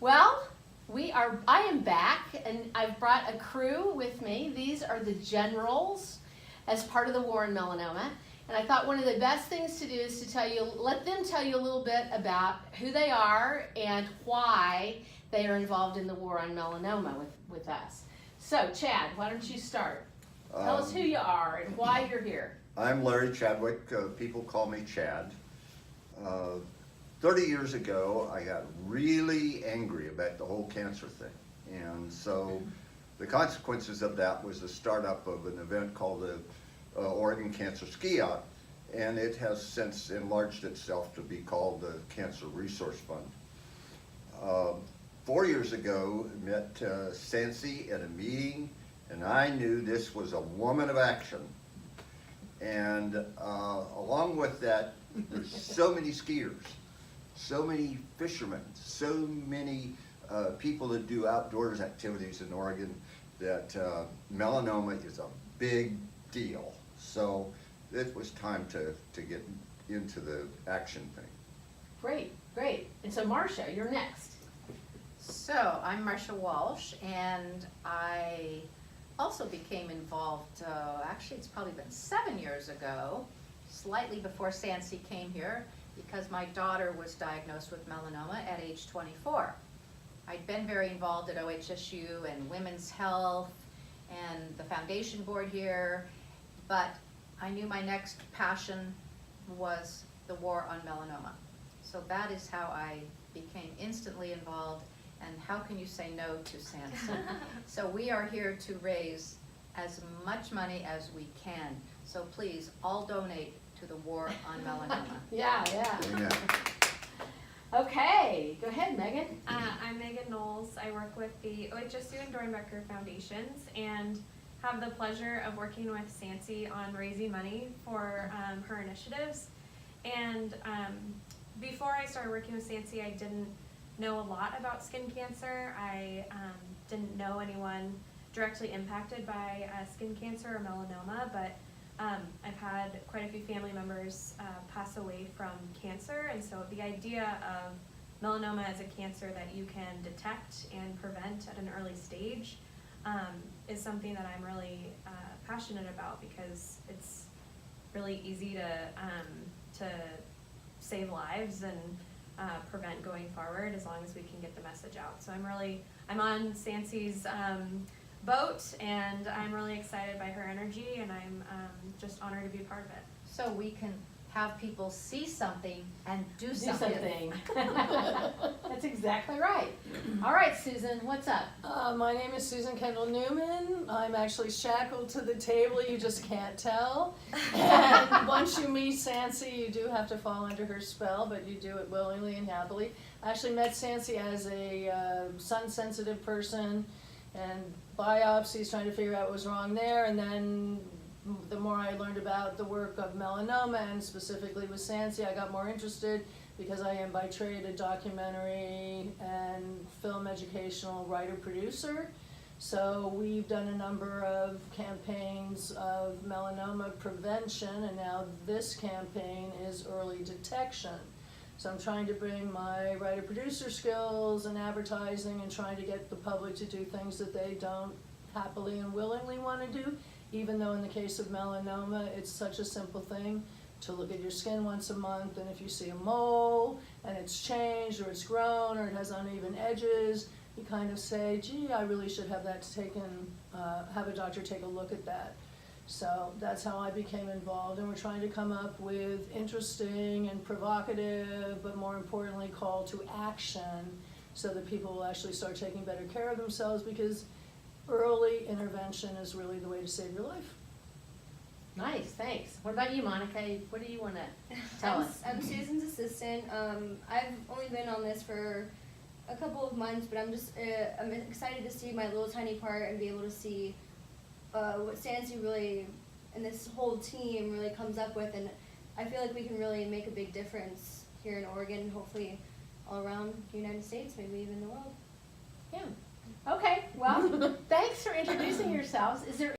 Well, I am back, and I've brought a crew with me. These are the generals as part of the war on melanoma. And I thought one of the best things to do is to let them tell you a little bit about who they are and why they are involved in the war on melanoma with us. So, Chad, why don't you start? Tell us who you are and why you're here. I'm Larry Chadwick. People call me Chad. 30 years ago, I got really angry about the whole cancer thing. And so the consequences of that was the startup of an event called the Oregon Cancer Ski-Out, and it has since enlarged itself to be called the Cancer Resource Fund. 4 years ago, I met Sancy at a meeting, and I knew this was a woman of action. And along with that, there's so many skiers, so many fishermen, so many people that do outdoors activities in Oregon that melanoma is a big deal. So it was time to get into the action thing. Great, great. And so Marcia, you're next. So I'm Marcia Walsh, and I also became involved, actually it's probably been 7 years ago, slightly before Sancy came here, because my daughter was diagnosed with melanoma at age 24. I'd been very involved at OHSU and Women's Health and the foundation board here, but I knew my next passion was the war on melanoma. So that is how I became instantly involved, and how can you say no to Sancy? So we are here to raise as much money as we can. So please, all donate to the war on melanoma. Yeah. Amen. Okay, go ahead, Megan. I'm Meghan Knowles. I work with the OHSU and Dornbecker Foundations and have the pleasure of working with Sancy on raising money for her initiatives. And before I started working with Sancy, I didn't know a lot about skin cancer. I didn't know anyone directly impacted by skin cancer or melanoma, but I've had quite a few family members pass away from cancer, and so the idea of melanoma as a cancer that you can detect and prevent at an early stage is something that I'm really passionate about, because it's really easy to save lives and prevent going forward as long as we can get the message out. So I'm on Sancy's boat, and I'm really excited by her energy, and I'm just honored to be a part of it. So we can have people see something and do something. That's exactly right. All right, Susan, what's up? My name is Susan Kendall Newman. I'm actually shackled to the table, you just can't tell. And once you meet Sancy, you do have to fall under her spell, but you do it willingly and happily. I actually met Sancy as a sun-sensitive person, and biopsies, trying to figure out what was wrong there, and then the more I learned about the work of melanoma, and specifically with Sancy, I got more interested, because I am by trade a documentary and film educational writer-producer. So we've done a number of campaigns of melanoma prevention, and now this campaign is early detection. So I'm trying to bring my writer-producer skills and advertising, and trying to get the public to do things that they don't happily and willingly want to do, even though in the case of melanoma, it's such a simple thing to look at your skin once a month, and if you see a mole and it's changed or it's grown or it has uneven edges, you kind of say, gee, I really should have that taken, have a doctor take a look at that. So that's how I became involved, and we're trying to come up with interesting and provocative, but more importantly, call to action, so that people will actually start taking better care of themselves, because early intervention is really the way to save your life. Nice, thanks. What about you, Monica? What do you want to tell us? I'm Susan's assistant. I've only been on this for a couple of months, but I'm excited to see my little tiny part and be able to see what Sancy really and this whole team really comes up with, and I feel like we can really make a big difference here in Oregon, hopefully all around the United States, maybe even the world. Yeah. Okay, well, thanks for introducing yourselves. Is there